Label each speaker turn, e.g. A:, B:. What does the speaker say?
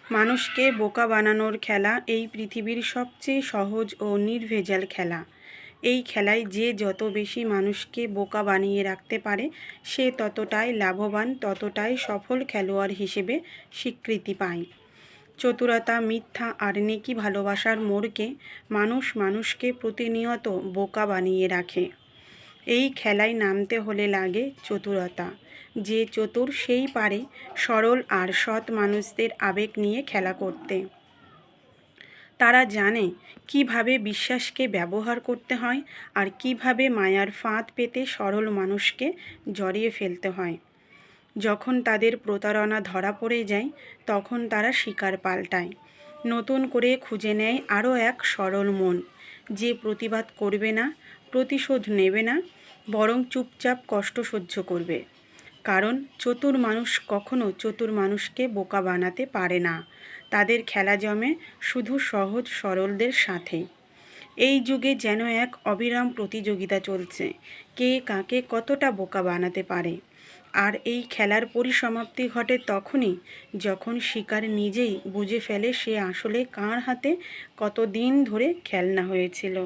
A: মানুষকে বোকা বানানোর খেলা এই পৃথিবীর সবচেয়ে সহজ ও নির্ভেজাল খেলা। এই খেলায় যে যত বেশি মানুষকে বোকা বানিয়ে রাখতে পারে সে ততটাই লাভবান, ততটাই সফল খেলোয়াড় হিসেবে স্বীকৃতি পায়। চতুরতা, মিথ্যা আর নেকি ভালোবাসার মোড়কে মানুষ মানুষকে প্রতিনিয়ত বোকা বানিয়ে রাখে। এই খেলায় নামতে হলে লাগে চতুরতা। যে চতুর সেই পারে সরল আর সৎ মানুষদের আবেগ নিয়ে খেলা করতে। তারা জানে কিভাবে বিশ্বাসকে ব্যবহার করতে হয় আর কিভাবে মায়ার ফাঁদ পেতে সরল মানুষকে জড়িয়ে ফেলতে হয়। যখন তাদের প্রতারণা ধরা পড়ে যায় তখন তারা শিকার পাল্টায়, নতুন করে খুঁজে নেয় আরও এক সরল মন, যে প্রতিবাদ করবে না, প্রতিশোধ নেবে না, বরং চুপচাপ কষ্ট সহ্য করবে। কারণ চতুর মানুষ কখনো চতুর মানুষকে বোকা বানাতে পারে না। তাদের খেলা জমে শুধু সহজ সরলদের সাথে। এই যুগে যেন এক অবিরাম প্রতিযোগিতা চলছে, কে কাকে কতটা বোকা বানাতে পারে। আর এই খেলার পরিসমাপ্তি ঘটে তখনই যখন শিকার নিজেই বুঝে ফেলে সে আসলে কার হাতে কতদিন ধরে খেলনা হয়েছিল।